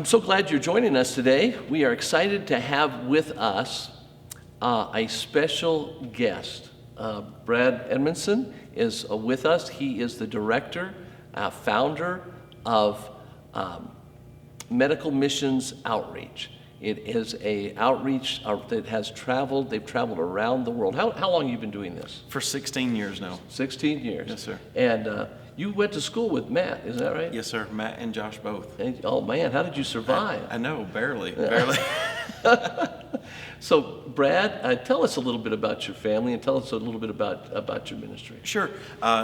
I'm so glad you're joining us today. We are excited to have with us a special guest. Brad Edmonson is with us. He is the director, founder of Medical Missions Outreach. It is a outreach that has traveled. They've traveled around the world. How long have you been doing this? For 16 years now. 16 years. Yes, sir. And you went to school with Matt, is that right? Yes, sir. Matt and Josh both. And, oh man, how did you survive? I know, barely. So, Brad, tell us a little bit about your family and tell us a little bit about your ministry. Sure.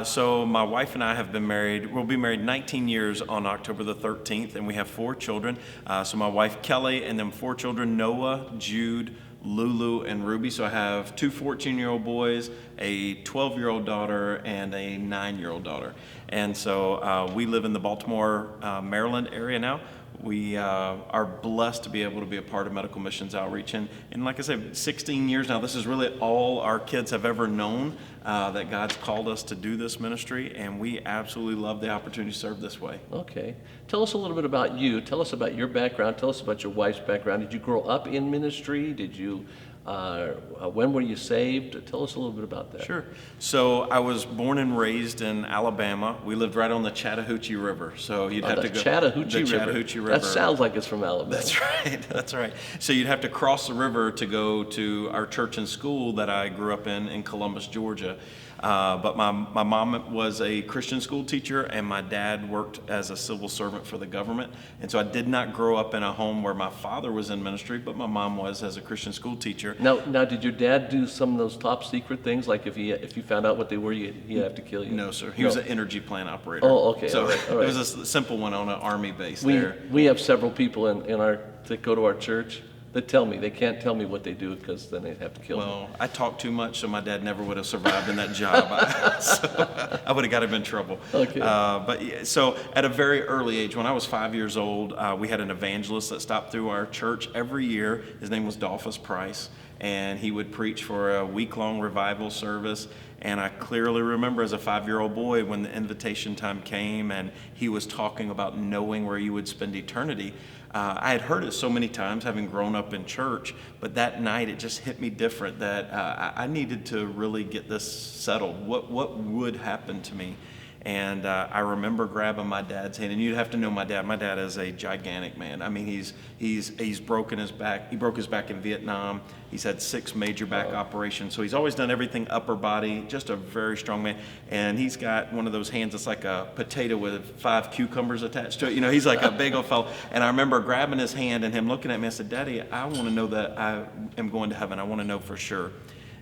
So my wife and I have been married. We'll be married 19 years on October the 13th, and we have 4 children. So my wife, Kelly, and then 4 children, Noah, Jude, Lulu, and Ruby. So I have 2 14-year-old boys, a 12-year-old daughter, and a 9-year-old daughter. And so we live in the Baltimore, Maryland area now. We are blessed to be able to be a part of Medical Missions Outreach. And like I said, 16 years now, this is really all our kids have ever known, that God's called us to do this ministry, and we absolutely love the opportunity to serve this way. Okay. Tell us a little bit about you. Tell us about your background. Tell us about your wife's background. Did you grow up in ministry? Did you, when were you saved? Tell us a little bit about that. Sure. So I was born and raised in Alabama. We lived right on the Chattahoochee River. So you'd have to go. Chattahoochee the River. Chattahoochee River. That sounds like it's from Alabama. That's right. That's right. So you'd have to cross the river to go to our church and school that I grew up in Columbus, Georgia. But my mom was a Christian school teacher, and my dad worked as a civil servant for the government. And so I did not grow up in a home where my father was in ministry, but my mom was as a Christian school teacher. Now, did your dad do some of those top secret things? Like if you found out what they were, he'd have to kill you? No, sir. He was an energy plant operator. Oh, okay. So all right. it was a simple one on an army base there. We have several people that go to our church that tell me they can't tell me what they do because then they'd have to kill me. Well, I talk too much, so my dad never would have survived in that job. So I would have got him in trouble. Okay. So at a very early age, when I was 5 years old, we had an evangelist that stopped through our church every year. His name was Dolphus Price, and he would preach for a week-long revival service. And I clearly remember as a 5-year-old boy when the invitation time came and he was talking about knowing where you would spend eternity. I had heard it so many times, having grown up in church, but that night it just hit me different that I needed to really get this settled. What would happen to me? And I remember grabbing my dad's hand, and you'd have to know my dad. My dad is a gigantic man. I mean, he's broken his back. He broke his back in Vietnam. He's had 6 major back operations. So he's always done everything upper body, just a very strong man. And he's got one of those hands that's like a potato with 5 cucumbers attached to it. You know, he's like a big old fellow. And I remember grabbing his hand and him looking at me. I said, "Daddy, I want to know that I am going to heaven. I want to know for sure."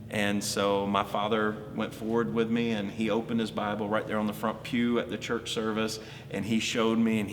And so my father went forward with me, and he opened his Bible right there on the front pew at the church service, and he showed me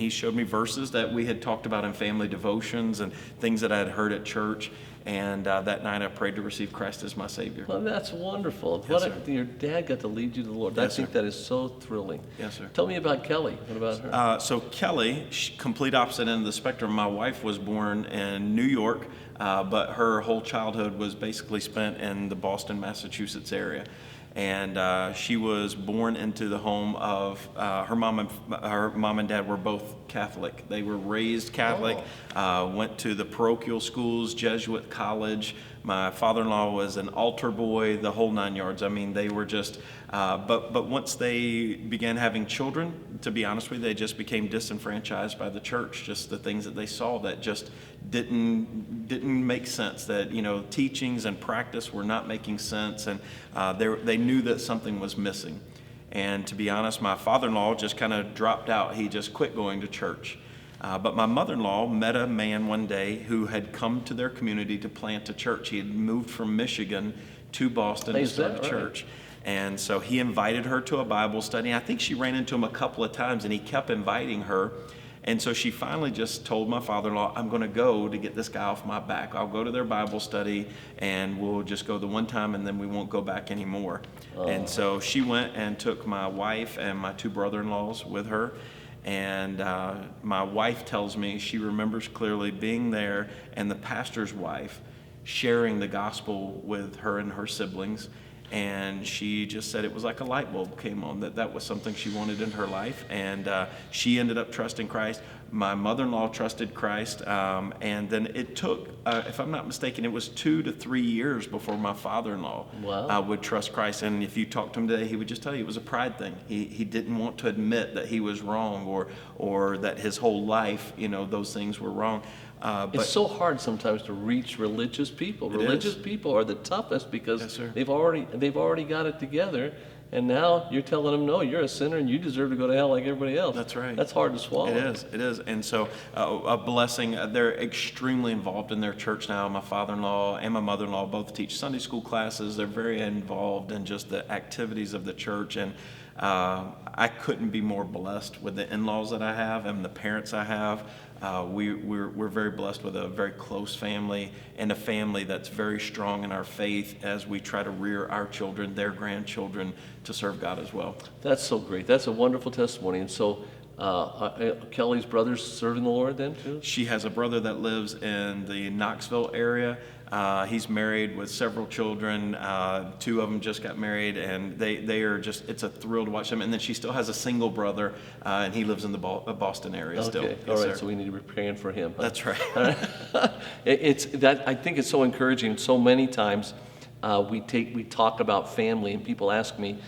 verses that we had talked about in family devotions and things that I had heard at church. And that night I prayed to receive Christ as my Savior. Well, that's wonderful. Yes, Your dad got to lead you to the Lord. Yes, I think sir. that is so thrilling. Yes, sir. Tell me about Kelly. What about her? So Kelly, complete opposite end of the spectrum. My wife was born in New York, but her whole childhood was basically spent in the Boston, Massachusetts area. And she was born into the home of her mom and dad were both Catholic. They were raised Catholic, went to the parochial schools, Jesuit college. My father-in-law was an altar boy, the whole 9 yards. I mean, they were just, but once they began having children, to be honest with you, they just became disenfranchised by the church. Just the things that they saw that just didn't make sense. That, you know, teachings and practice were not making sense, and they knew that something was missing. And to be honest, my father-in-law just kind of dropped out. He just quit going to church. But my mother-in-law met a man one day who had come to their community to plant a church. He had moved from Michigan to Boston to start a church. And so he invited her to a Bible study. I think she ran into him a couple of times, and he kept inviting her. And so she finally just told my father-in-law, "I'm going to go to get this guy off my back. I'll go to their Bible study, and we'll just go the one time, and then we won't go back anymore." And so she went and took my wife and my 2 brother-in-laws with her. And my wife tells me she remembers clearly being there and the pastor's wife sharing the gospel with her and her siblings. And she just said it was like a light bulb came on, that was something she wanted in her life. And she ended up trusting Christ. My mother-in-law trusted Christ, and then it took, if I'm not mistaken, it was 2 to 3 years before my father-in-law Wow. would trust Christ. And if you talk to him today, he would just tell you it was a pride thing. He didn't want to admit that he was wrong, or that his whole life, those things were wrong. It's so hard sometimes to reach religious people. Religious people are the toughest because Yes, sir. they've already got it together, and now you're telling them, no, you're a sinner and you deserve to go to hell like everybody else. That's right. That's hard to swallow. It is. And so a blessing. They're extremely involved in their church now. My father-in-law and my mother-in-law both teach Sunday school classes. They're very involved in just the activities of the church. And I couldn't be more blessed with the in-laws that I have and the parents I have. We're very blessed with a very close family and a family that's very strong in our faith as we try to rear our children, their grandchildren, to serve God as well. That's so great. That's a wonderful testimony. And so Kelly's brother's serving the Lord then too? She has a brother that lives in the Knoxville area. He's married with several children. 2 of them just got married, and they are just, it's a thrill to watch them. And then she still has a single brother, and he lives in the Boston area still. Okay, Yes, all right, sir. so we need to be praying for him. Huh? That's right. I think it's so encouraging. So many times we talk about family, and people ask me,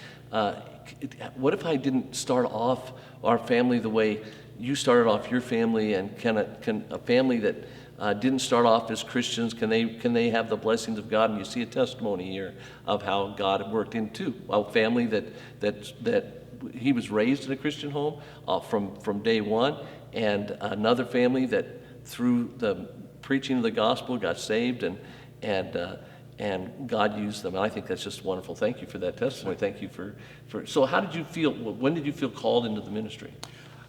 what if I didn't start off our family the way you started off your family, and can a family that didn't start off as Christians, can they have the blessings of God? And you see a testimony here of how God worked into a family that he was raised in a Christian home from day one, and another family that through the preaching of the gospel got saved, and God used them. And I think that's just wonderful. Thank you for that testimony. Thank you for. So how did you feel? When did you feel called into the ministry?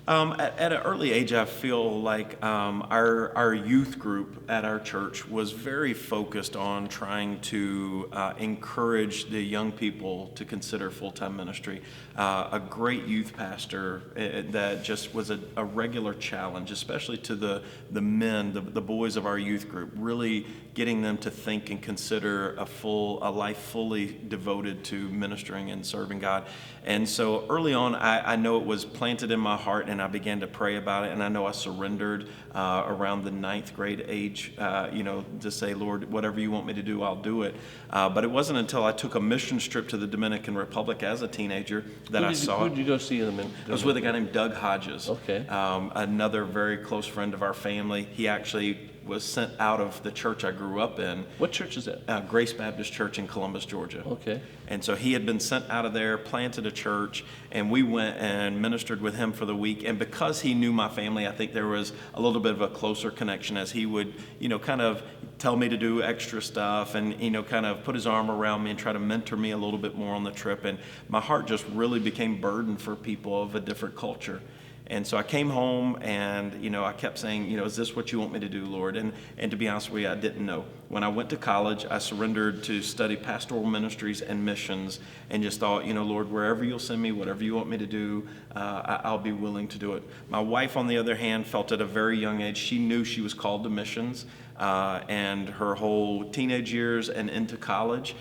At an early age, I feel like our youth group at our church was very focused on trying to encourage the young people to consider full-time ministry. A great youth pastor that just was a regular challenge, especially to the men, the boys of our youth group, really getting them to think and consider a life fully devoted to ministering and serving God. And so early on, I know it was planted in my heart, and I began to pray about it. And I know I surrendered around the 9th grade age, to say, Lord, whatever you want me to do, I'll do it. But it wasn't until I took a mission trip to the Dominican Republic as a teenager that I saw Who it. did you go see in the I was with a guy named Doug Hodges. Okay. Another very close friend of our family. He actually was sent out of the church I grew up in. What church is that? Grace Baptist Church in Columbus, Georgia. Okay. And so he had been sent out of there, planted a church, and we went and ministered with him for the week. And because he knew my family, I think there was a little bit of a closer connection as he would, kind of tell me to do extra stuff and, kind of put his arm around me and try to mentor me a little bit more on the trip. And my heart just really became burdened for people of a different culture. And so I came home and, I kept saying, is this what you want me to do, Lord? And to be honest with you, I didn't know. When I went to college, I surrendered to study pastoral ministries and missions and just thought, Lord, wherever you'll send me, whatever you want me to do, I'll be willing to do it. My wife, on the other hand, felt at a very young age, she knew she was called to missions. And her whole teenage years and into college,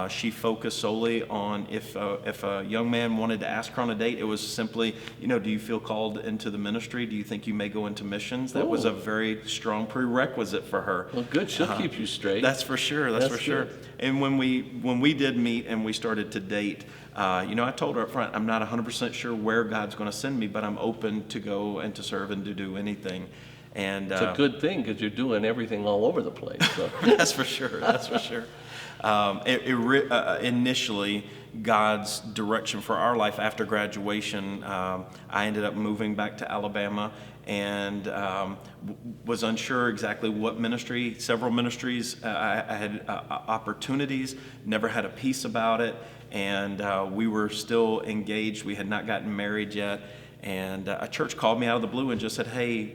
she focused solely on if a young man wanted to ask her on a date, it was simply, do you feel called into the ministry? Do you think you may go into missions? That was a very strong prerequisite for her. Well, good. She'll keep you straight. That's for sure. That's for sure. Good. And when we did meet and we started to date, I told her up front, I'm not 100% sure where God's going to send me, but I'm open to go and to serve and to do anything. And it's a good thing because you're doing everything all over the place. So. That's for sure. That's for sure. Initially, God's direction for our life after graduation, I ended up moving back to Alabama and was unsure exactly what ministry. Several ministries, I had opportunities, never had a peace about it, and we were still engaged. We had not gotten married yet. And a church called me out of the blue and just said, hey,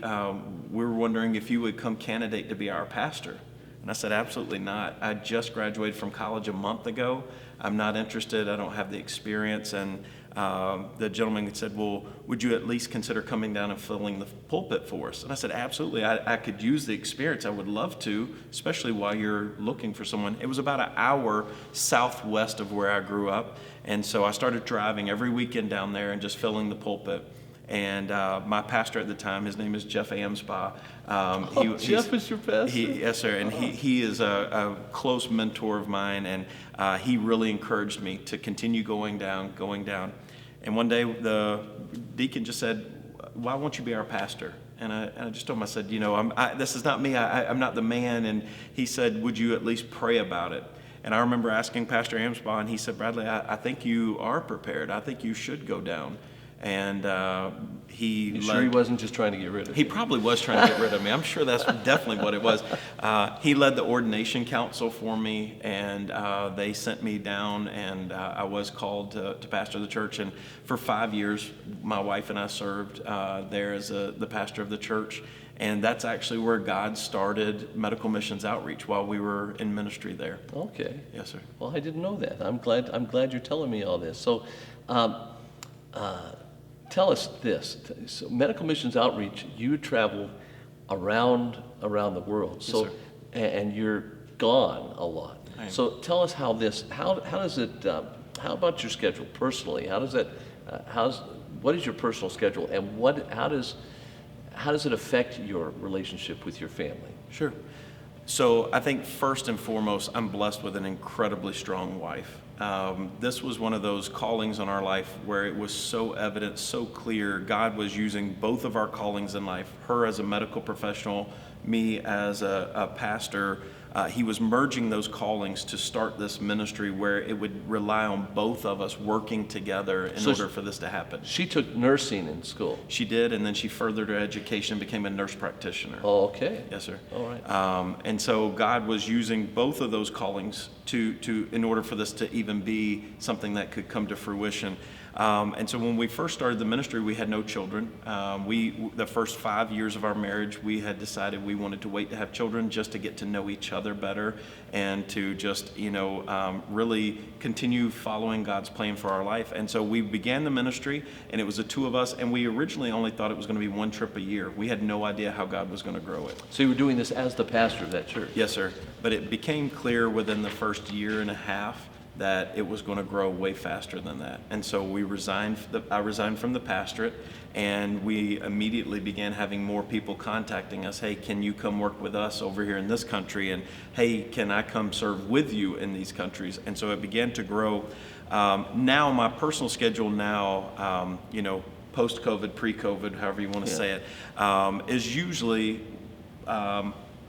we were wondering if you would come candidate to be our pastor. And I said, absolutely not. I just graduated from college a month ago. I'm not interested. I don't have the experience. And the gentleman said, well, would you at least consider coming down and filling the pulpit for us? And I said, absolutely. I could use the experience. I would love to, especially while you're looking for someone. It was about an hour southwest of where I grew up. And so I started driving every weekend down there and just filling the pulpit. And my pastor at the time, his name is Jeff Amsbaugh. Jeff is your pastor? Yes, sir. And he is a close mentor of mine, and he really encouraged me to continue going down. And one day the deacon just said, "Why won't you be our pastor?" And I just told him, I said, this is not me. I'm not the man. And he said, "Would you at least pray about it?" And I remember asking Pastor Amsbaugh, and he said, "Bradley, I think you are prepared. I think you should go down." And You sure he wasn't just trying to get rid of he you? probably was trying to get rid of me. I'm sure that's definitely what it was. He led the ordination council for me, and they sent me down, and I was called to pastor the church. And for 5 years, my wife and I served there as the pastor of the church. And that's actually where God started medical missions outreach while we were in ministry there. Okay. Yes, sir. Well, I didn't know that. I'm glad you're telling me all this. So, tell us this. So medical missions outreach, you travel around the world. So, sir. And you're gone a lot. I am. So tell us how does it, how about your schedule personally? How does that, what is your personal schedule, and how does it affect your relationship with your family? Sure. So I think first and foremost, I'm blessed with an incredibly strong wife. This was one of those callings on our life where it was so evident, so clear. God was using both of our callings in life, her as a medical professional, me as a pastor. He was merging those callings to start this ministry where it would rely on both of us working together in order for this to happen. She took nursing in school. She did, and then she furthered her education, became a nurse practitioner. Oh, okay. Yes, sir. All right. And so God was using both of those callings in order for this to even be something that could come to fruition. And so when we first started the ministry, we had no children. The first 5 years of our marriage, we had decided we wanted to wait to have children just to get to know each other better and to just, really continue following God's plan for our life. And so we began the ministry, and it was the two of us, and we originally only thought it was going to be one trip a year. We had no idea how God was going to grow it. So you were doing this as the pastor of that church? Yes, sir. But it became clear within the first year and a half that it was going to grow way faster than that. And so I resigned from the pastorate, and we immediately began having more people contacting us. "Hey, can you come work with us over here in this country?" And, "Hey, can I come serve with you in these countries?" And so it began to grow. Now my personal schedule now, post-COVID, pre-COVID, however you want to say it, is usually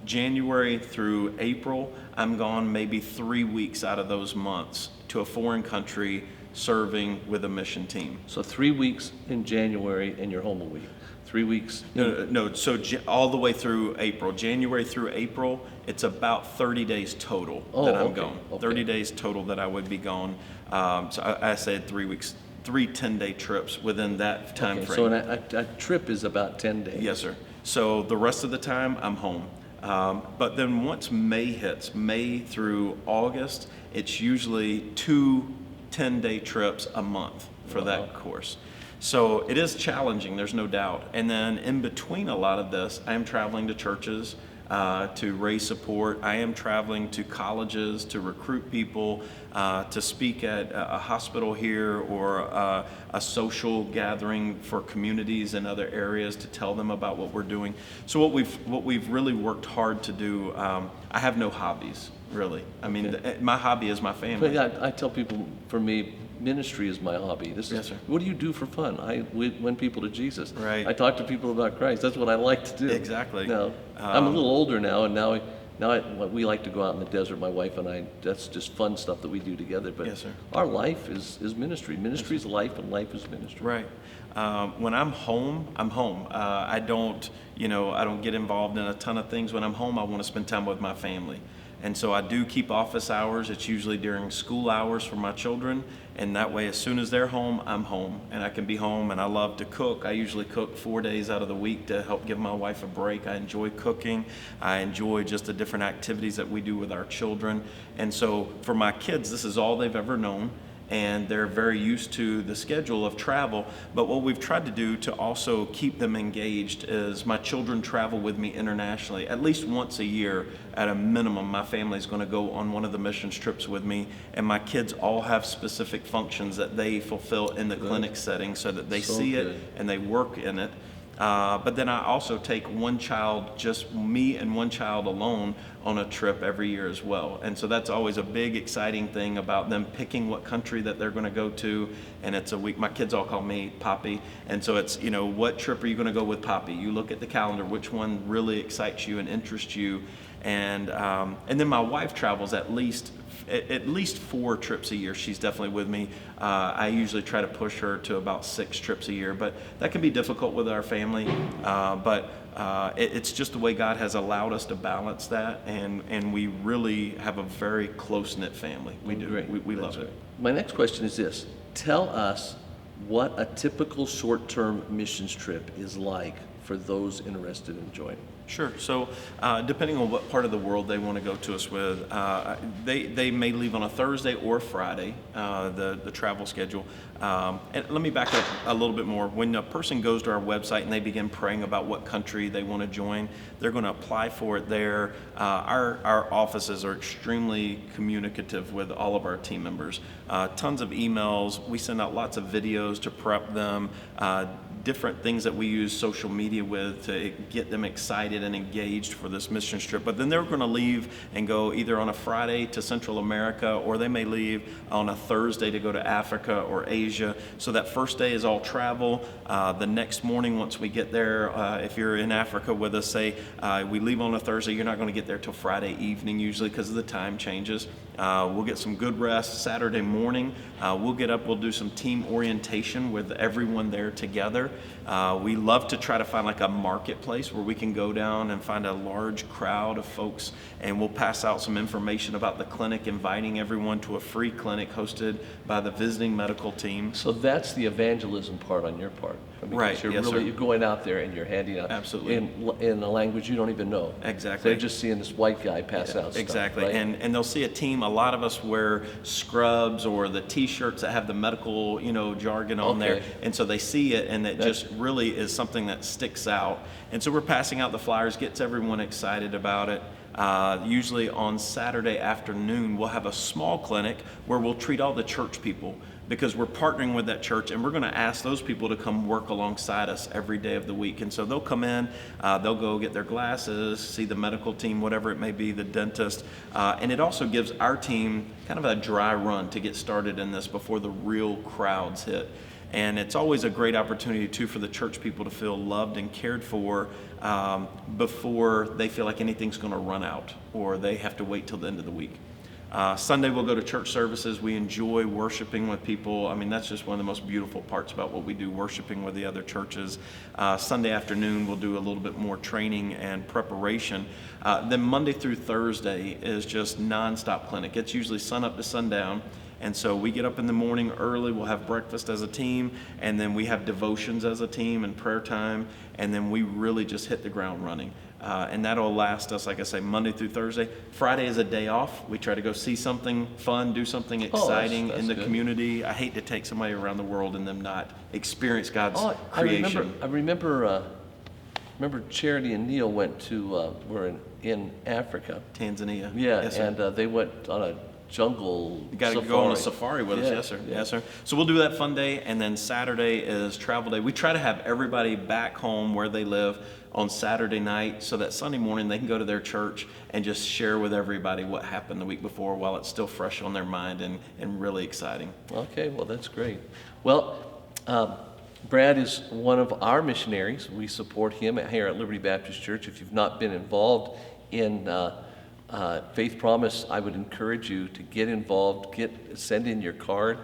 January through April. I'm gone maybe 3 weeks out of those months to a foreign country serving with a mission team. So 3 weeks in January, and you're home a week. 3 weeks? No. So all the way through April, January through April, it's about 30 days total that I'm gone. Okay. 30 days total that I would be gone. So I said 3 weeks, 3 10-day trips within that time frame. So a trip is about 10 days? Yes, sir. So the rest of the time, I'm home. But then once May hits, May through August, it's usually 2 10-day trips a month for that course. So it is challenging, there's no doubt. And then in between a lot of this, I am traveling to churches to raise support. I am traveling to colleges to recruit people, to speak at a hospital here or a social gathering for communities in other areas to tell them about what we're doing. So what we've really worked hard to do, I have no hobbies, really. I mean, my hobby is my family. But I tell people, for me, ministry is my hobby. Yes, sir. What do you do for fun? I win people to Jesus. Right. I talk to people about Christ. That's what I like to do. Exactly. Now, I'm a little older now, and now we like to go out in the desert, my wife and I. That's just fun stuff that we do together. But Yes, sir. Our life is ministry. Ministry is life, and life is ministry. Right. When I'm home, I'm home. I don't get involved in a ton of things. When I'm home, I want to spend time with my family. And so I do keep office hours. It's usually during school hours for my children. And that way, as soon as they're home, I'm home. And I can be home, and I love to cook. I usually cook 4 days out of the week to help give my wife a break. I enjoy cooking. I enjoy just the different activities that we do with our children. And so for my kids, this is all they've ever known. and they're very used to the schedule of travel. But what we've tried to do to also keep them engaged is my children travel with me internationally at least once a year at a minimum. My family's going to go on one of the missions trips with me, and my kids all have specific functions that they fulfill in the clinic setting so that they see it and they work in it. But then I also take one child, just me and one child alone, on a trip every year as well. And so that's always a big exciting thing about them picking what country that they're going to go to. And it's a week, my kids all call me Poppy. And so it's, what trip are you going to go with Poppy? You look at the calendar, which one really excites you and interests you. And then my wife travels at least 4 trips a year. She's definitely with me. I usually try to push her to about 6 trips a year, but that can be difficult with our family. But it's just the way God has allowed us to balance that, and we really have a very close-knit family. We do. Great. We love it. My next question is this. Tell us what a typical short-term missions trip is like for those interested in joining. Sure. So depending on what part of the world they want to go to us with, they may leave on a Thursday or Friday, the travel schedule. And let me back up a little bit more. When a person goes to our website and they begin praying about what country they want to join, they're going to apply for it there. Our offices are extremely communicative with all of our team members. Tons of emails. We send out lots of videos to prep them. Different things that we use social media with to get them excited and engaged for this mission trip. But then they're going to leave and go either on a Friday to Central America, or they may leave on a Thursday to go to Africa or Asia. So that first day is all travel. The next morning, once we get there, if you're in Africa with us, say we leave on a Thursday, you're not going to get there till Friday evening usually because of the time changes. We'll get some good rest. Saturday morning, we'll get up, we'll do some team orientation with everyone there together. We love to try to find like a marketplace where we can go down and find a large crowd of folks, and we'll pass out some information about the clinic, inviting everyone to a free clinic hosted by the visiting medical team. So that's the evangelism part on your part. Right, You're yes, really, sir. you're going out there and you're handing out Absolutely. in a language you don't even know. Exactly. They're just seeing this white guy pass out stuff. Exactly. Right? And they'll see a team. A lot of us wear scrubs or the T-shirts that have the medical, jargon on there. And so they see it, and it just really is something that sticks out. And so we're passing out the flyers, gets everyone excited about it. Usually on Saturday afternoon, we'll have a small clinic where we'll treat all the church people, because we're partnering with that church, and we're going to ask those people to come work alongside us every day of the week. And so they'll come in, they'll go get their glasses, see the medical team, whatever it may be, the dentist. And it also gives our team kind of a dry run to get started in this before the real crowds hit. And it's always a great opportunity, too, for the church people to feel loved and cared for before they feel like anything's going to run out or they have to wait till the end of the week. Sunday we'll go to church services. We enjoy worshiping with people. I mean, that's just one of the most beautiful parts about what we do, worshiping with the other churches. Sunday afternoon we'll do a little bit more training and preparation. Then Monday through Thursday is just nonstop clinic. It's usually sun up to sundown. And so we get up in the morning early, we'll have breakfast as a team, and then we have devotions as a team and prayer time, and then we really just hit the ground running. And that'll last us, like I say, Monday through Thursday. Friday is a day off. We try to go see something fun, do something exciting that's in the good. community. I hate to take somebody around the world and them not experience God's creation. I remember Charity and Neil went to, were in Africa. Tanzania. Yeah, Yes, sir. and they went on a jungle You got to safari. go on a safari with us, Yeah, yes, sir. yeah. Yes, sir. So we'll do that fun day, and then Saturday is travel day. We try to have everybody back home where they live on Saturday night, so that Sunday morning they can go to their church and just share with everybody what happened the week before while it's still fresh on their mind and really exciting. Okay, well, that's great. Well, Brad is one of our missionaries. We support him here at Liberty Baptist Church. If you've not been involved in Faith Promise, I would encourage you to get involved, send in your card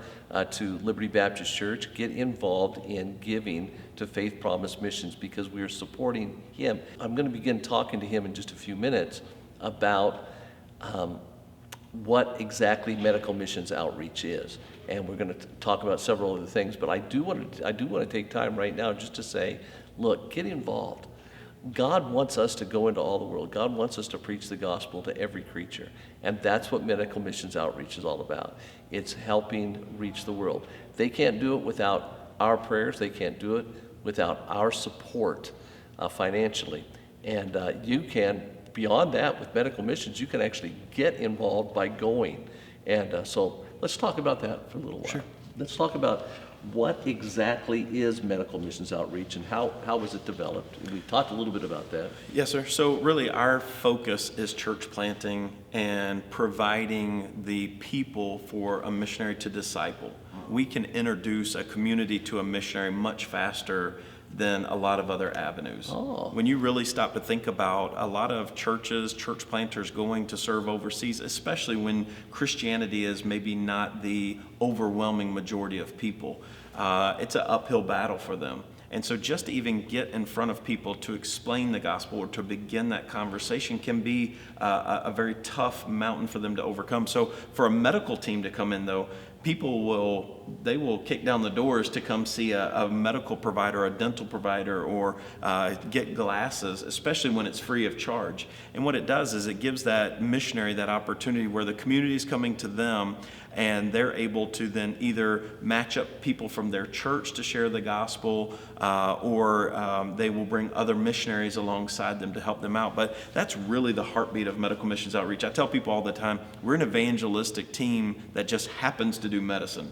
to Liberty Baptist Church, get involved in giving to Faith Promise Missions because we are supporting him. I'm going to begin talking to him in just a few minutes about what exactly medical missions outreach is. And we're going to talk about several other things, but I do want to take time right now just to say, look, get involved. God wants us to go into all the world. God wants us to preach the gospel to every creature. And that's what medical missions outreach is all about. It's helping reach the world. They can't do it without our prayers. They can't do it without our support financially. And you can, beyond that, with medical missions, you can actually get involved by going. And so let's talk about that for a little while. Sure. Let's talk about what exactly is medical missions outreach and how was it developed? We talked a little bit about that. Yes, sir. So really our focus is church planting and providing the people for a missionary to disciple. We can introduce a community to a missionary much faster than a lot of other avenues. Oh. When you really stop to think about a lot of churches, church planters going to serve overseas, especially when Christianity is maybe not the overwhelming majority of people, it's an uphill battle for them. And so just to even get in front of people to explain the gospel or to begin that conversation can be a very tough mountain for them to overcome. So for a medical team to come in, though, people will kick down the doors to come see a medical provider, a dental provider, or get glasses, especially when it's free of charge. And what it does is it gives that missionary that opportunity where the community is coming to them, and they're able to then either match up people from their church to share the gospel, or they will bring other missionaries alongside them to help them out. But that's really the heartbeat of medical missions outreach. I tell people all the time, we're an evangelistic team that just happens to do medicine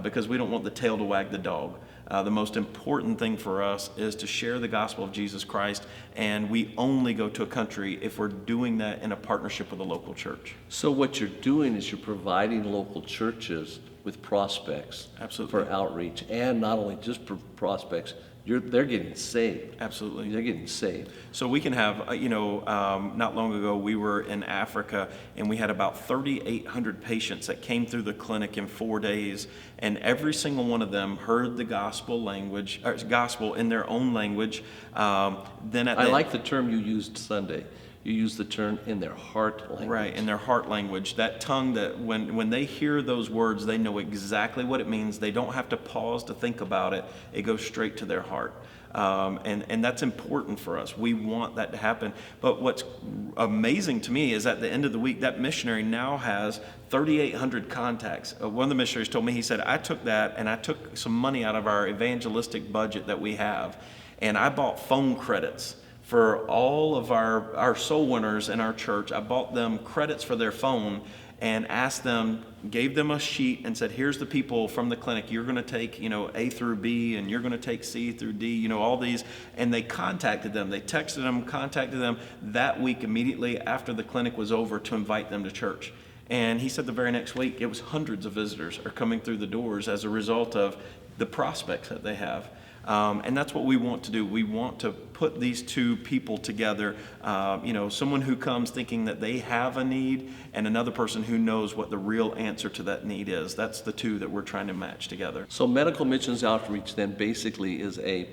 because we don't want the tail to wag the dog. The most important thing for us is to share the gospel of Jesus Christ, and we only go to a country if we're doing that in a partnership with a local church. So what you're doing is you're providing local churches with prospects. Absolutely. For outreach, and not only just for prospects, they're getting saved. Absolutely. They're getting saved. So we can have, not long ago we were in Africa and we had about 3,800 patients that came through the clinic in 4 days, and every single one of them heard the gospel in their own language. I like the term you used Sunday. You use the term in their heart language. Right, in their heart language. That tongue that when they hear those words, they know exactly what it means. They don't have to pause to think about it. It goes straight to their heart. And that's important for us. We want that to happen. But what's amazing to me is at the end of the week, that missionary now has 3,800 contacts. One of the missionaries told me, he said, I took that and I took some money out of our evangelistic budget that we have, and I bought phone credits for all of our soul winners in our church. I bought them credits for their phone and asked them, gave them a sheet and said, here's the people from the clinic. You're going to take, A through B, and you're going to take C through D, all these. And they contacted them. They texted them, contacted them that week immediately after the clinic was over to invite them to church. And he said the very next week, it was hundreds of visitors are coming through the doors as a result of the prospects that they have. And that's what we want to do. We want to put these two people together, someone who comes thinking that they have a need and another person who knows what the real answer to that need is. That's the two that we're trying to match together. So medical missions outreach then basically is a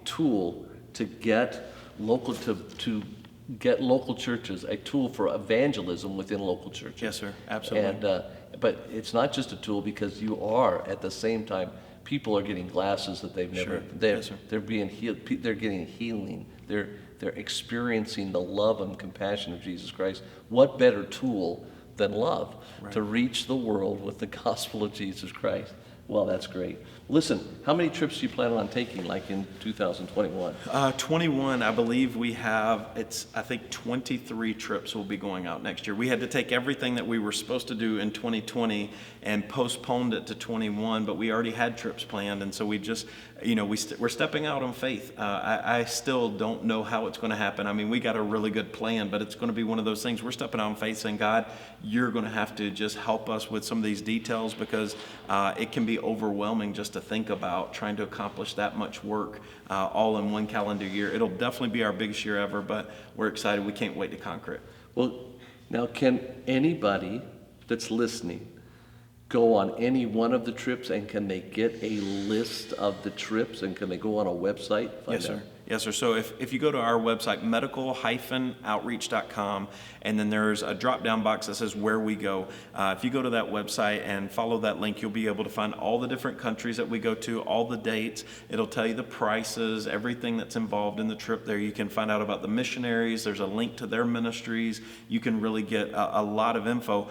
tool to get local churches, a tool for evangelism within local churches. Yes, sir. Absolutely. And but it's not just a tool, because you are at the same time, people are getting glasses that they've never. Sure. Yes, sir. They're being healed. They're getting healing. They're experiencing the love and compassion of Jesus Christ. What better tool than love to reach the world with the gospel of Jesus Christ? Well, that's great. Listen, how many trips do you plan on taking, like in 2021? 21, I believe we have, I think 23 trips will be going out next year. We had to take everything that we were supposed to do in 2020 and postponed it to 21, but we already had trips planned, and so we just, we're stepping out on faith. I still don't know how it's going to happen. I mean, we got a really good plan, but it's going to be one of those things. We're stepping out on faith saying, God, you're going to have to just help us with some of these details, because it can be overwhelming just to think about trying to accomplish that much work all in one calendar year. It'll definitely be our biggest year ever, but we're excited. We can't wait to conquer it. Well, now can anybody that's listening go on any one of the trips, and can they get a list of the trips, and can they go on a website? Yes, sir. Yes, sir. So if you go to our website, medical-outreach.com, and then there's a drop-down box that says where we go. If you go to that website and follow that link, you'll be able to find all the different countries that we go to, all the dates. It'll tell you the prices, everything that's involved in the trip there. You can find out about the missionaries. There's a link to their ministries. You can really get a lot of info.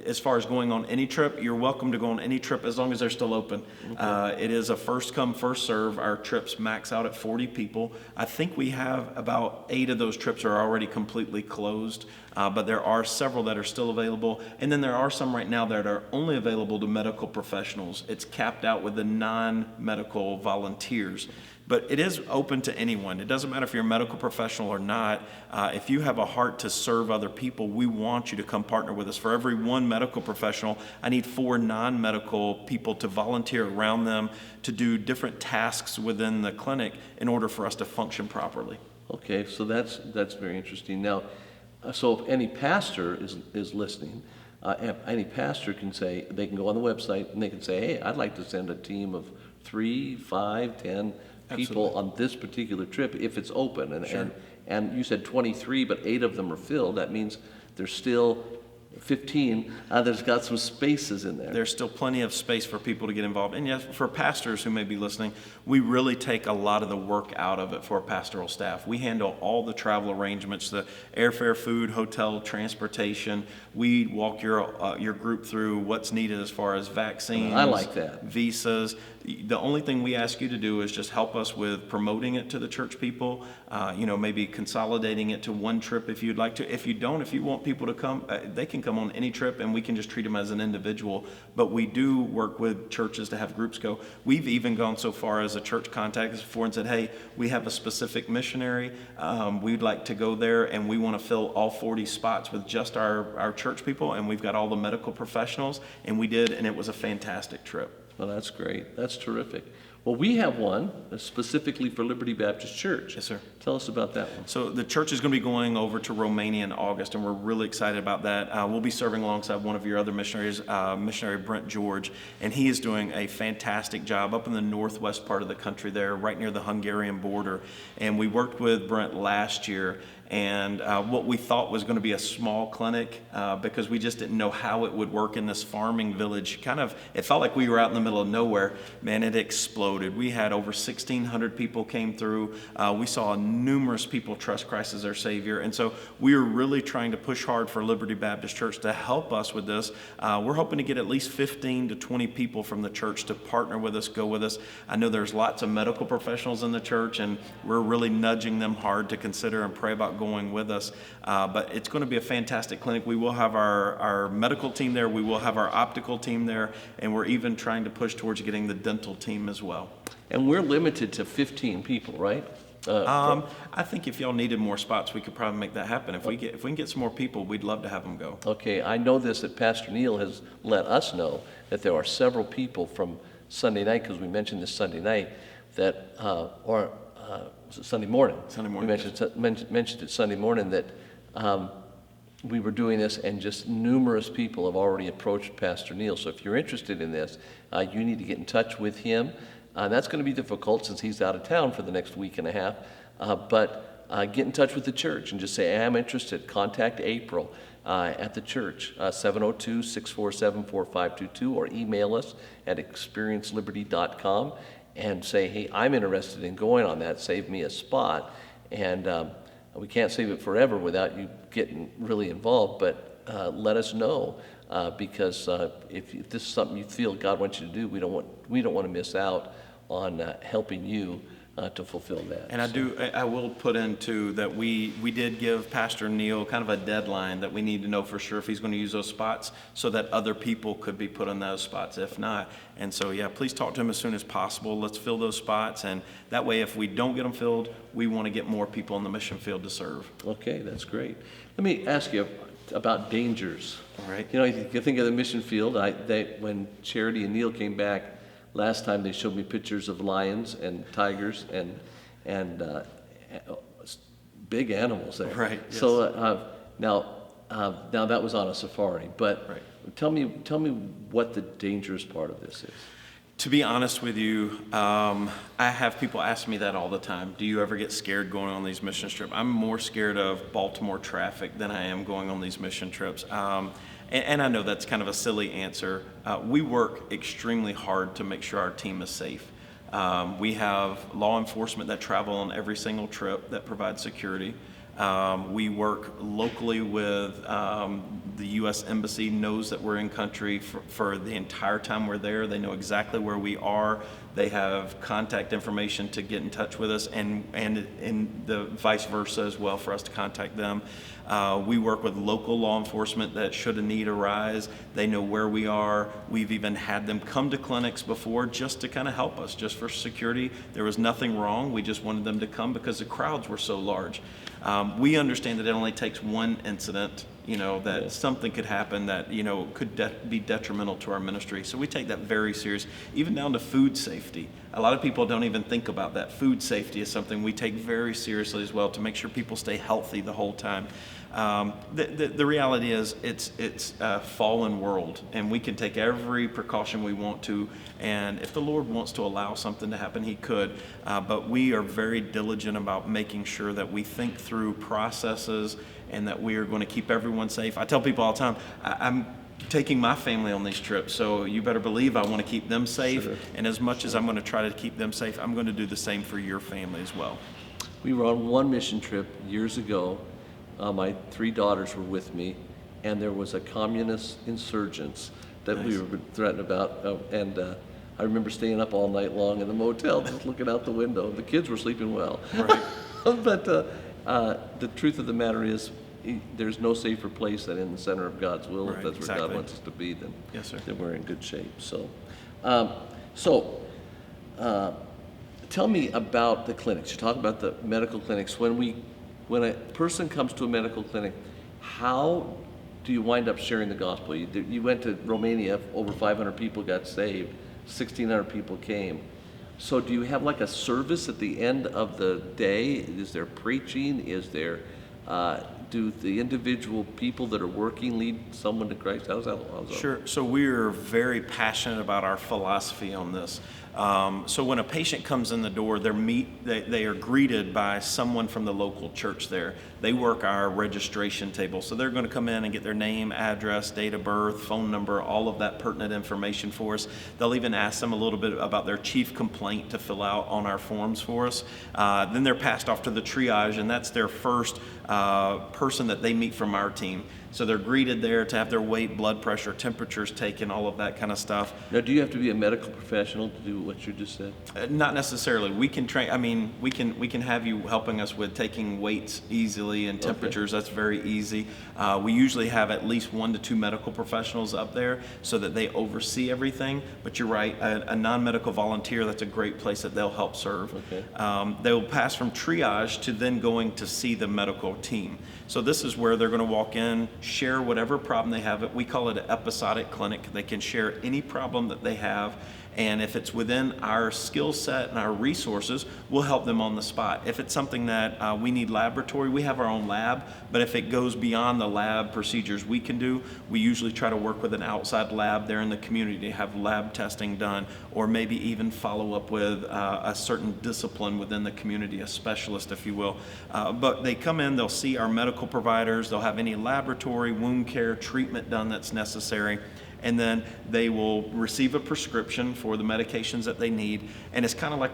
As far as going on any trip, you're welcome to go on any trip as long as they're still open. Okay. It is a first come, first serve. Our trips max out at 40 people. I think we have about 8 of those trips are already completely closed, but there are several that are still available. And then there are some right now that are only available to medical professionals. It's capped out with the non-medical volunteers. But it is open to anyone. It doesn't matter if you're a medical professional or not. If you have a heart to serve other people, we want you to come partner with us. For every one medical professional, I need 4 non-medical people to volunteer around them to do different tasks within the clinic in order for us to function properly. Okay, so that's very interesting. Now, so if any pastor is listening, any pastor can say, they can go on the website and they can say, hey, I'd like to send a team of 3, 5, 10 people Absolutely. on this particular trip if it's open. And, Sure. and you said 23, but 8 of them are filled. That means there's still 15 that's got some spaces in there. There's still plenty of space for people to get involved. And yes, for pastors who may be listening, we really take a lot of the work out of it for pastoral staff. We handle all the travel arrangements, the airfare, food, hotel, transportation. We walk your group through what's needed as far as vaccines. I like that. Visas. The only thing we ask you to do is just help us with promoting it to the church people, maybe consolidating it to one trip if you'd like to. If you don't, if you want people to come, they can come on any trip and we can just treat them as an individual. But we do work with churches to have groups go. We've even gone so far as a church contacted us before and said, hey, we have a specific missionary. We'd like to go there and we want to fill all 40 spots with just our church people. And we've got all the medical professionals. And we did, and it was a fantastic trip. Well, that's great. That's terrific. Well, we have one specifically for Liberty Baptist Church. Yes, sir. Tell us about that one. So the church is going to be going over to Romania in August, and we're really excited about that. We'll be serving alongside one of your other missionaries, missionary Brent George, and he is doing a fantastic job up in the northwest part of the country there, right near the Hungarian border. And we worked with Brent last year, and what we thought was going to be a small clinic because we just didn't know how it would work in this farming village. It felt like we were out in the middle of nowhere. Man, it exploded. We had over 1,600 people came through. We saw numerous people trust Christ as their Savior. And so we were really trying to push hard for Liberty Baptist Church to help us with this. We're hoping to get at least 15 to 20 people from the church to partner with us, go with us. I know there's lots of medical professionals in the church, and we're really nudging them hard to consider and pray about going with us. But it's going to be a fantastic clinic. We will have our medical team there. We will have our optical team there. And we're even trying to push towards getting the dental team as well. And we're limited to 15 people, right? I think if y'all needed more spots, we could probably make that happen. If we can get some more people, we'd love to have them go. Okay, I know this, that Pastor Neil has let us know that there are several people from Sunday night, because we mentioned this Sunday night, that, was it Sunday morning? Sunday morning, We mentioned it Sunday morning that we were doing this, and just numerous people have already approached Pastor Neil. So if you're interested in this, you need to get in touch with him. That's going to be difficult since he's out of town for the next week and a half. But get in touch with the church and just say, I'm interested. Contact April at the church, 702-647-4522, or email us at experienceliberty.com and say, hey, I'm interested in going on that. Save me a spot. And we can't save it forever without you getting really involved, but let us know. Because if this is something you feel God wants you to do, we don't want to miss out on helping you to fulfill that. And I will put into that we did give Pastor Neil kind of a deadline that we need to know for sure if he's going to use those spots so that other people could be put on those spots if not. And so, yeah, please talk to him as soon as possible. Let's fill those spots. And that way, if we don't get them filled, we want to get more people in the mission field to serve. Okay, that's great. Let me ask you about dangers. All right. You know, you think of the mission field. When Charity and Neil came back last time, they showed me pictures of lions and tigers and big animals there. Right. Yes. So now that was on a safari. But right. tell me what the dangerous part of this is. To be honest with you, I have people ask me that all the time. Do you ever get scared going on these mission trips? I'm more scared of Baltimore traffic than I am going on these mission trips. And I know that's kind of a silly answer. We work extremely hard to make sure our team is safe. We have law enforcement that travel on every single trip that provides security. We work locally with the U.S. Embassy knows that we're in country for the entire time we're there. They know exactly where we are. They have contact information to get in touch with us, and the vice versa as well for us to contact them. We work with local law enforcement that should a need arise, they know where we are. We've even had them come to clinics before just to kind of help us, just for security. There was nothing wrong. We just wanted them to come because the crowds were so large. We understand that it only takes one incident, that something could happen that, could be detrimental to our ministry. So we take that very serious, even down to food safety. A lot of people don't even think about that. Food safety is something we take very seriously as well to make sure people stay healthy the whole time. The reality is it's a fallen world, and we can take every precaution we want to, and if the Lord wants to allow something to happen, He could, but we are very diligent about making sure that we think through processes and that we are going to keep everyone safe. I tell people all the time, I'm taking my family on these trips, so you better believe I want to keep them safe. Sure. And as much as I'm going to try to keep them safe, I'm going to do the same for your family as well. We were on one mission trip years ago. My 3 daughters were with me, and there was a communist insurgents that we were threatened about, and I remember staying up all night long in the motel just looking out the window. The kids were sleeping well. Right. But the truth of the matter is, there's no safer place than in the center of God's will. Right, if that's where God wants us to be, then, yes, sir. Then we're in good shape. So, tell me about the clinics. You talk about the medical clinics. When a person comes to a medical clinic, how do you wind up sharing the gospel? You went to Romania, over 500 people got saved, 1,600 people came. So do you have like a service at the end of the day? Is there preaching? Is there, do the individual people that are working lead someone to Christ? How's that? Sure. So we're very passionate about our philosophy on this. So when a patient comes in the door, they are greeted by someone from the local church there. They work our registration table. So they're going to come in and get their name, address, date of birth, phone number, all of that pertinent information for us. They'll even ask them a little bit about their chief complaint to fill out on our forms for us. Then they're passed off to the triage, and that's their first person that they meet from our team. So they're greeted there to have their weight, blood pressure, temperatures taken, all of that kind of stuff. Now, do you have to be a medical professional to do what you just said? Not necessarily. We can train. I mean, we can have you helping us with taking weights easily and temperatures. Okay. That's very easy. We usually have at least 1 to 2 medical professionals up there so that they oversee everything. But you're right. A non-medical volunteer, that's a great place that they'll help serve. Okay. They'll pass from triage to then going to see the medical team. So this is where they're going to walk in, share whatever problem they have. We call it an episodic clinic. They can share any problem that they have, and if it's within our skill set and our resources, we'll help them on the spot. If it's something that we need laboratory, we have our own lab, but if it goes beyond the lab procedures we can do, we usually try to work with an outside lab there in the community to have lab testing done, or maybe even follow up with a certain discipline within the community, a specialist, if you will. But they come in, they'll see our medical providers, they'll have any laboratory, wound care, treatment done that's necessary, and then they will receive a prescription for the medications that they need. And it's kind of like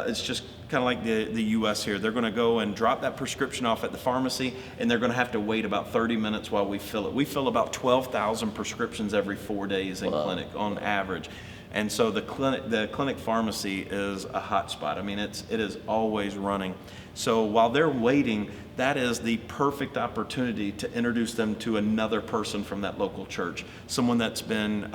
it's just kind of like the U.S. here. They're going to go and drop that prescription off at the pharmacy, and they're going to have to wait about 30 minutes while we fill it. We fill about 12,000 prescriptions every 4 days in clinic on average. And so the clinic pharmacy is a hot spot. I mean, it is always running. So while they're waiting, that is the perfect opportunity to introduce them to another person from that local church, someone that's been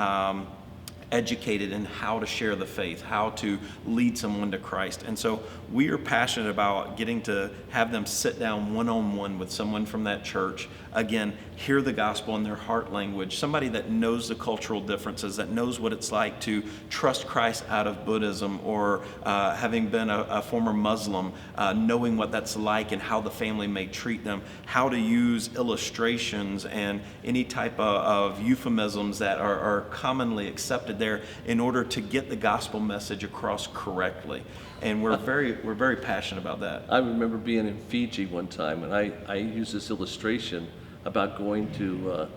educated in how to share the faith, how to lead someone to Christ. And so we are passionate about getting to have them sit down one-on-one with someone from that church. Again, hear the gospel in their heart language, somebody that knows the cultural differences, that knows what it's like to trust Christ out of Buddhism, or having been a former Muslim, knowing what that's like and how the family may treat them, how to use illustrations and any type of euphemisms that are commonly accepted planted there in order to get the gospel message across correctly. And we're very passionate about that. I remember being in Fiji one time, and I used this illustration about going to,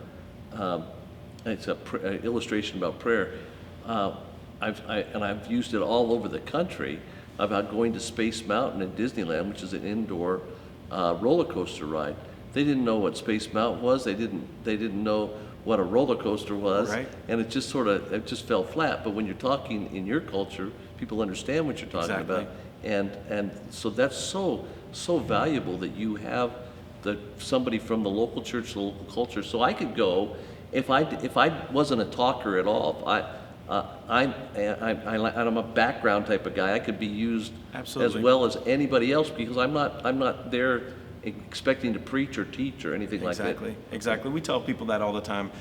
it's an illustration about prayer. I've used it all over the country about going to Space Mountain in Disneyland, which is an indoor roller coaster ride. They didn't know what Space Mountain was. They didn't know what a roller coaster was, right. And it just fell flat. But when you're talking in your culture, people understand what you're talking Exactly. about, and so that's so valuable that you have somebody from the local church, the local culture. So I could go if I wasn't a talker at all. I'm a background type of guy. I could be used Absolutely. as well as anybody else because I'm not there expecting to preach or teach or anything like that. Exactly. We tell people that all the time.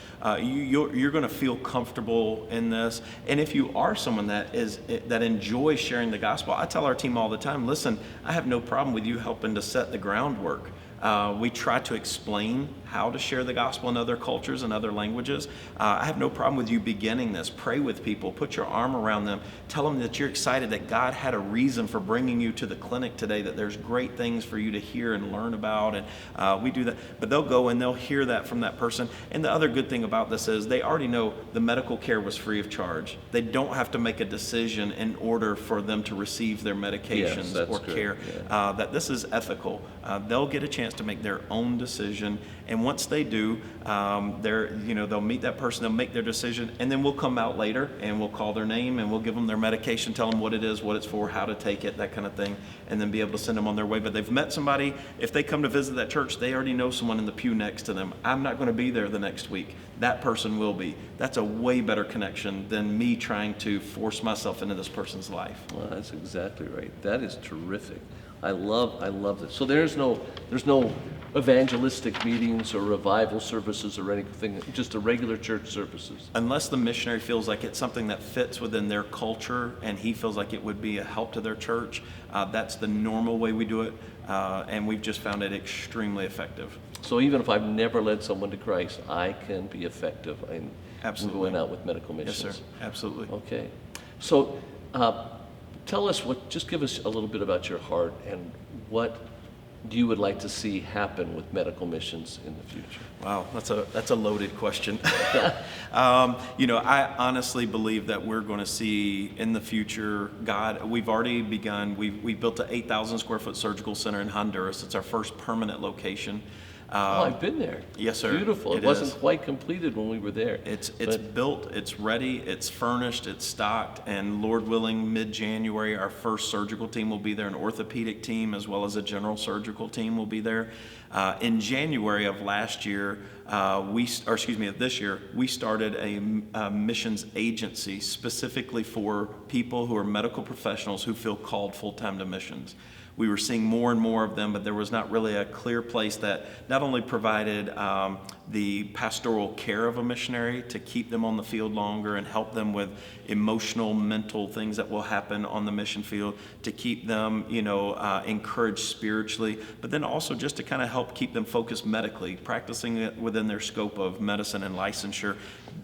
You're going to feel comfortable in this, and if you are someone that enjoys sharing the gospel, I tell our team all the time, listen, I have no problem with you helping to set the groundwork. We try to explain how to share the gospel in other cultures and other languages. I have no problem with you beginning this. Pray with people. Put your arm around them. Tell them that you're excited that God had a reason for bringing you to the clinic today, that there's great things for you to hear and learn about. And we do that. But they'll go and they'll hear that from that person. And the other good thing about this is they already know the medical care was free of charge. They don't have to make a decision in order for them to receive their medications or good. care. Yeah. That this is ethical. They'll get a chance to make their own decision, and once they do, they'll meet that person, they'll make their decision, and then we'll come out later and we'll call their name and we'll give them their medication, tell them what it is, what it's for, how to take it, that kind of thing, and then be able to send them on their way. But they've met somebody. If they come to visit that church, they already know someone in the pew next to them. I'm not going to be there the next week. That person will be. That's a way better connection than me trying to force myself into this person's life. Well, that's exactly right. That is terrific. I love this. So there's no evangelistic meetings or revival services or anything, just a regular church services. Unless the missionary feels like it's something that fits within their culture and he feels like it would be a help to their church, that's the normal way we do it, and we've just found it extremely effective. So even if I've never led someone to Christ, I can be effective in Absolutely. going out with medical missions. Yes, sir. Absolutely. Okay. So just give us a little bit about your heart and what you would like to see happen with medical missions in the future. Wow, that's a loaded question. I honestly believe that we're going to see in the future, we've already begun, we've built an 8,000 square foot surgical center in Honduras. It's our first permanent location. I've been there. Yes, sir. Beautiful. It wasn't quite completed when we were there. It's built, it's ready, it's furnished, it's stocked, and Lord willing, mid-January, our first surgical team will be there, an orthopedic team as well as a general surgical team will be there. In January of last year, this year, we started a missions agency specifically for people who are medical professionals who feel called full-time to missions. We were seeing more and more of them, but there was not really a clear place that not only provided the pastoral care of a missionary to keep them on the field longer and help them with emotional, mental things that will happen on the mission field, to keep them, encouraged spiritually, but then also just to kind of help keep them focused medically, practicing it within their scope of medicine and licensure,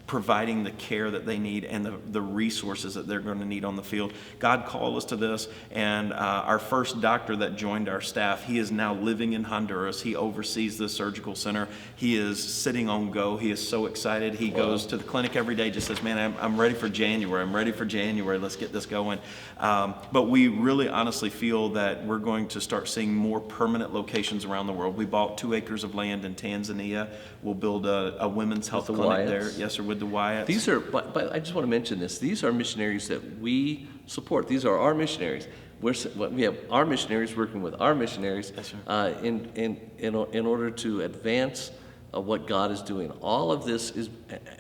providing the care that they need and the resources that they're going to need on the field. God called us to this, and our first doctor that joined our staff, he is now living in Honduras. He oversees this surgical center. He is sitting on go. He is so excited. He goes to the clinic every day, just says, man, I'm ready for January. I'm ready for January. Let's get this going. But we really honestly feel that we're going to start seeing more permanent locations around the world. We bought 2 acres of land in Tanzania. We'll build a women's health clinic there. Yes, sir, with the Wyatts. These are, but I just want to mention this. These are missionaries that we support. These are our missionaries. We have our missionaries working with our missionaries. Yes, sir. In order to advance what God is doing. All of this is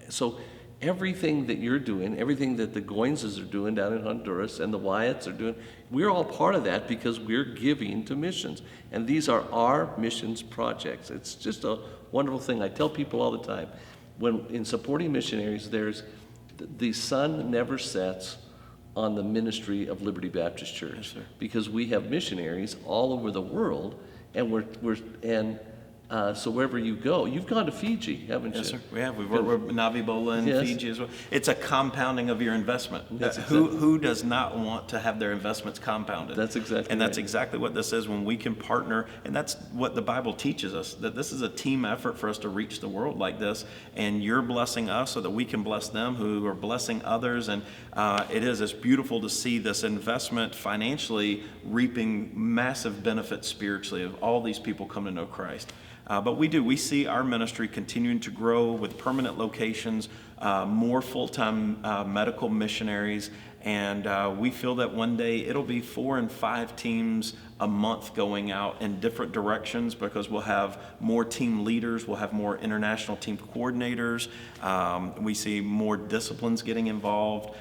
so. Everything that you're doing, everything that the Goinses are doing down in Honduras and the Wyatts are doing, we're all part of that because we're giving to missions. And these are our missions projects. It's just a wonderful thing. I tell people all the time, when in supporting missionaries, the sun never sets on the ministry of Liberty Baptist Church. Yes, sir. Because we have missionaries all over the world, and So wherever you go, you've gone to Fiji, haven't you? Yes, sir. We have. We've worked with Navibola and Yes. Fiji as well. It's a compounding of your investment. That's Who does not want to have their investments compounded? That's exactly And that's right. exactly what this is when we can partner. And that's what the Bible teaches us, that this is a team effort for us to reach the world like this. And you're blessing us so that we can bless them who are blessing others. And it's beautiful to see this investment financially reaping massive benefits spiritually of all these people come to know Christ. But we see our ministry continuing to grow with permanent locations, more full-time medical missionaries, and we feel that one day it'll be 4 and 5 teams a month going out in different directions because we'll have more team leaders, we'll have more international team coordinators, we see more disciplines getting involved.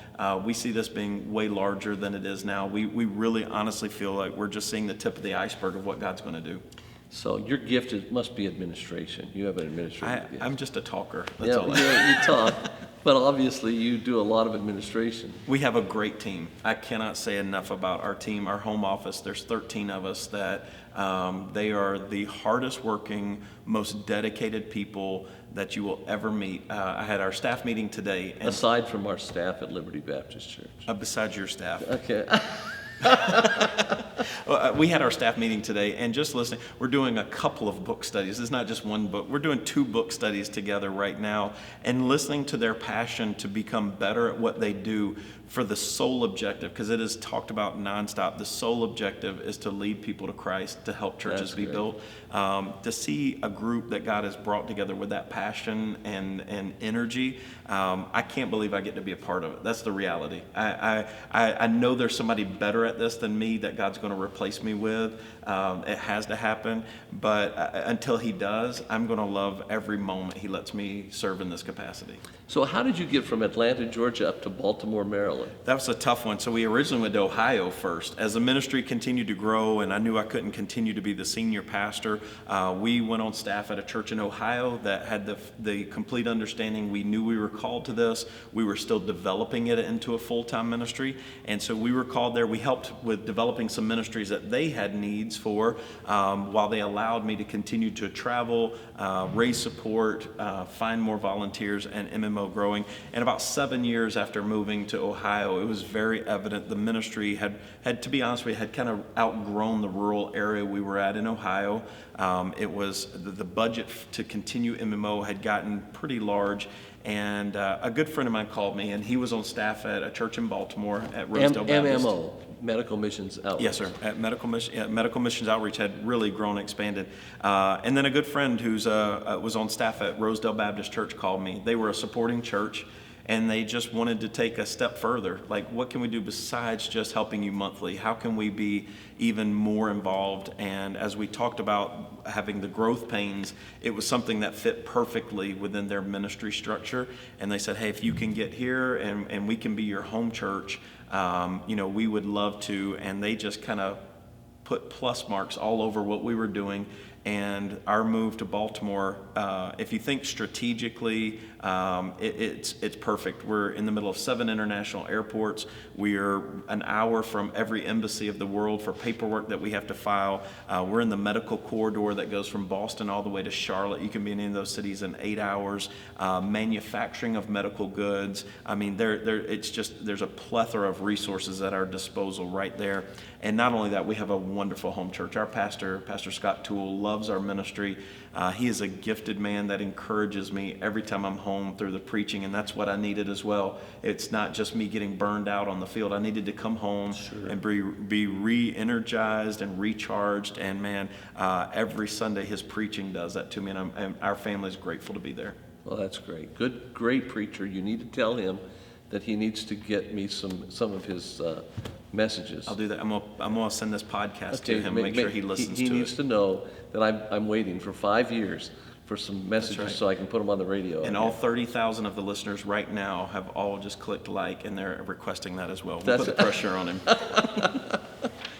We see this being way larger than it is now. We really honestly feel like we're just seeing the tip of the iceberg of what God's going to do. So your gift must be administration. You have an administrative gift. I'm just a talker. That's all. You talk, but obviously you do a lot of administration. We have a great team. I cannot say enough about our team, our home office. There's 13 of us that they are the hardest working, most dedicated people that you will ever meet. I had our staff meeting today. And Aside from our staff at Liberty Baptist Church. besides your staff. Okay. We had our staff meeting today, and just listening, we're doing a couple of book studies. It's not just one book. We're doing 2 book studies together right now, and listening to their passion to become better at what they do for the sole objective, because it is talked about nonstop. The sole objective is to lead people to Christ, to help churches That's be great. built. To see a group that God has brought together with that passion and energy, I can't believe I get to be a part of it. That's the reality. I know there's somebody better at this than me that God's going to replace me with. It has to happen, but until He does, I'm going to love every moment He lets me serve in this capacity. So how did you get from Atlanta, Georgia up to Baltimore, Maryland? That was a tough one. So we originally went to Ohio first. As the ministry continued to grow and I knew I couldn't continue to be the senior pastor, we went on staff at a church in Ohio that had the complete understanding. We knew we were called to this. We were still developing it into a full-time ministry. And so we were called there. We helped with developing some ministries that they had needs for while they allowed me to continue to travel, raise support, find more volunteers, and MMO growing. And about 7 years after moving to Ohio, it was very evident the ministry had to be honest with you, had kind of outgrown the rural area we were at in Ohio. It was the budget to continue MMO had gotten pretty large. And a good friend of mine called me, and he was on staff at a church in Baltimore at Rosedale Baptist. MMO, Medical Missions Outreach. Yes, sir. At Medical Missions Outreach had really grown and expanded. And then a good friend who's was on staff at Rosedale Baptist Church called me. They were a supporting church, and they just wanted to take a step further. Like, what can we do besides just helping you monthly? How can we be even more involved? And as we talked about having the growth pains, it was something that fit perfectly within their ministry structure. And they said, hey, if you can get here and we can be your home church, we would love to. And they just kind of put plus marks all over what we were doing. And our move to Baltimore, if you think strategically, it's perfect. We're in the middle of 7 international airports. We're an hour from every embassy of the world for paperwork that we have to file. We're in the medical corridor that goes from Boston all the way to Charlotte. You can be in any of those cities in 8 hours. Manufacturing of medical goods. I mean, there's a plethora of resources at our disposal right there. And not only that, we have a wonderful home church. Our Pastor Scott Toole, loves our ministry. He is a gifted man that encourages me every time I'm home through the preaching, and that's what I needed as well. It's not just me getting burned out on the field. I needed to come home and be re-energized and recharged, and man, every Sunday his preaching does that to me, and our family is grateful to be there. Well, that's great. Great preacher. You need to tell him that he needs to get me some of his messages. I'll do that. I'm gonna send this podcast to him, make sure he listens to it. He needs to know that I'm waiting for 5 years for some messages so I can put them on the radio. And all 30,000 of the listeners right now have all just clicked like, and they're requesting that as well. We'll put the pressure on him.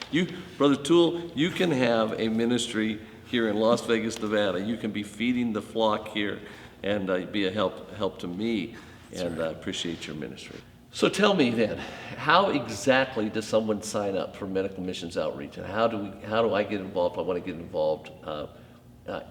You, Brother Toole, you can have a ministry here in Las Vegas, Nevada. You can be feeding the flock here and be a help to me. And I appreciate your ministry. So tell me then, how exactly does someone sign up for Medical Missions Outreach? And how do I get involved if I want to get involved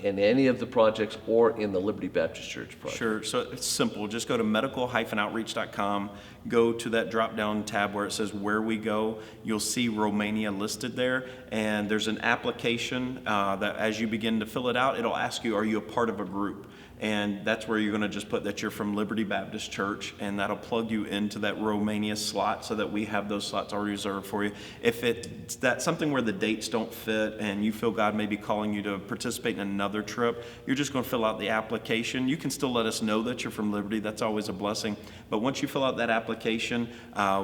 in any of the projects or in the Liberty Baptist Church project? Sure. So it's simple. Just go to medical-outreach.com, go to that drop-down tab where it says where we go. You'll see Romania listed there, and there's an application that as you begin to fill it out, it'll ask you, are you a part of a group? And that's where you're going to just put that you're from Liberty Baptist Church, and that'll plug you into that Romania slot so that we have those slots already reserved for you. If it's that something where the dates don't fit and you feel God may be calling you to participate in another trip, you're just going to fill out the application. You can still let us know that you're from Liberty. That's always a blessing. But once you fill out that application,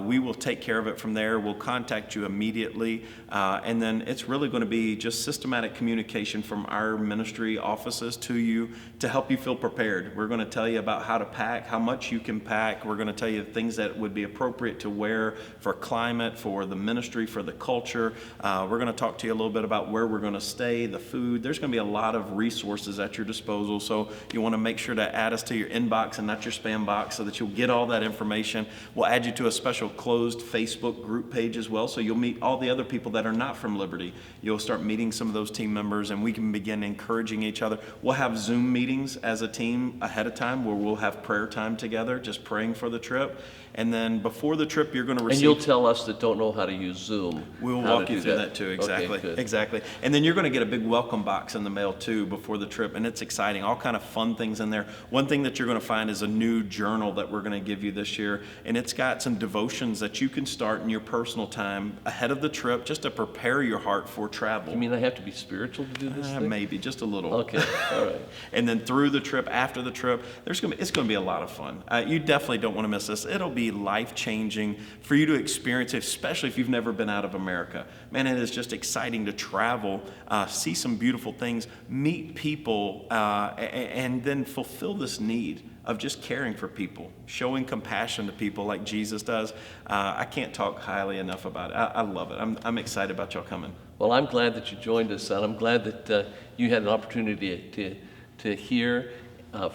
we will take care of it from there. We'll contact you immediately. And then it's really going to be just systematic communication from our ministry offices to you to help you feel prepared. We're going to tell you about how to pack, how much you can pack. We're going to tell you things that would be appropriate to wear for climate, for the ministry, for the culture. We're going to talk to you a little bit about where we're going to stay, the food. There's going to be a lot of resources at your disposal, so you want to make sure to add us to your inbox and not your spam box so that you'll get all that information. We'll add you to a special closed Facebook group page as well, so you'll meet all the other people that are not from Liberty. You'll start meeting some of those team members, and we can begin encouraging each other. We'll have Zoom meetings as a team ahead of time where we'll have prayer time together, just praying for the trip. And then before the trip, you're going to receive... And you'll tell us that don't know how to use Zoom. We'll walk you through that too, exactly. Okay, good. Exactly. And then you're going to get a big welcome box in the mail too before the trip, and it's exciting. All kind of fun things in there. One thing that you're going to find is a new journal that we're going to give you this year, and it's got some devotions that you can start in your personal time ahead of the trip just to prepare your heart for travel. You mean I have to be spiritual to do this thing? Maybe, just a little. Okay, all right. And then through the trip, after the trip, it's going to be a lot of fun. You definitely don't want to miss this. It'll be life-changing for you to experience it, especially if you've never been out of America. Man, it is just exciting to travel, see some beautiful things, meet people, and then fulfill this need of just caring for people, showing compassion to people like Jesus does. I can't talk highly enough about it. I love it. I'm excited about y'all coming. Well, I'm glad that you joined us, and I'm glad that you had an opportunity to hear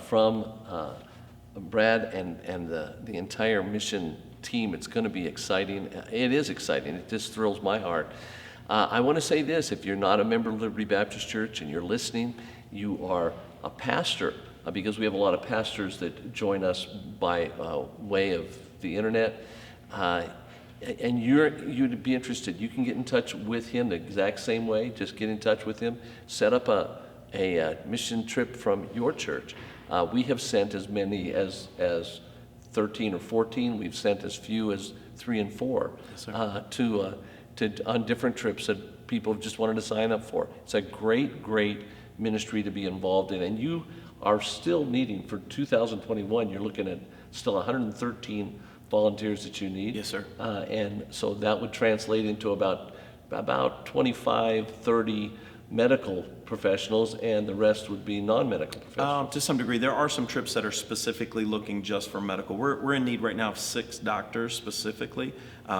from Brad and the entire mission team. It's going to be exciting. It is exciting. It just thrills my heart. I want to say this: if you're not a member of Liberty Baptist Church and you're listening, you are a pastor, because we have a lot of pastors that join us by way of the internet. And you'd be interested, you can get in touch with him the exact same way. Just get in touch with him. Set up a mission trip from your church. We have sent as many as 13 or 14. We've sent as few as 3 and 4 on different trips that people have just wanted to sign up for. It's a great ministry to be involved in, and you are still needing for 2021. You're looking at still 113 volunteers that you need. Yes, sir. And so that would translate into about 25, 30 medical professionals, and the rest would be non-medical professionals. To some degree. There are some trips that are specifically looking just for medical. We're in need right now of 6 doctors specifically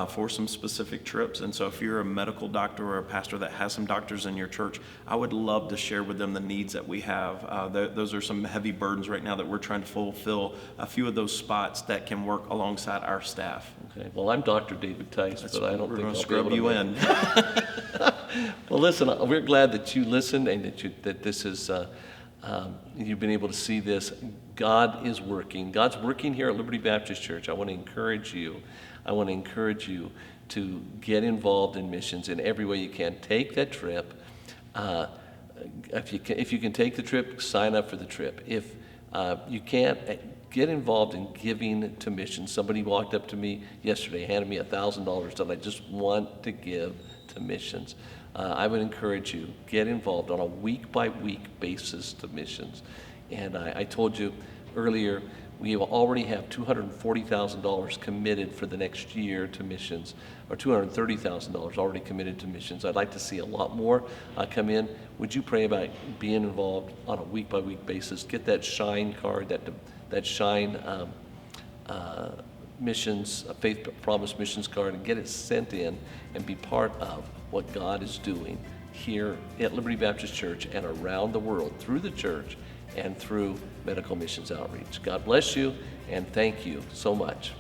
for some specific trips. And so if you're a medical doctor or a pastor that has some doctors in your church, I would love to share with them the needs that we have. Those are some heavy burdens right now that we're trying to fulfill a few of those spots that can work alongside our staff. Okay. Well, I'm Dr. David Tice, but I don't think I'll scrub be able you to in. Well, listen, we're glad that you listened and that this is, you've been able to see this. God is working. God's working here at Liberty Baptist Church. I want to encourage you. To get involved in missions in every way you can. Take that trip. If you can take the trip, sign up for the trip. If you can't, get involved in giving to missions. Somebody walked up to me yesterday, handed me $1,000, said, I just want to give to missions. I would encourage you, get involved on a week-by-week basis to missions. And I told you earlier, we already have $240,000 committed for the next year to missions, or $230,000 already committed to missions. I'd like to see a lot more come in. Would you pray about being involved on a week-by-week basis? Get that SHINE card, that SHINE missions, Faith Promise missions card, and get it sent in and be part of what God is doing here at Liberty Baptist Church and around the world through the church and through medical missions outreach. God bless you, and thank you so much.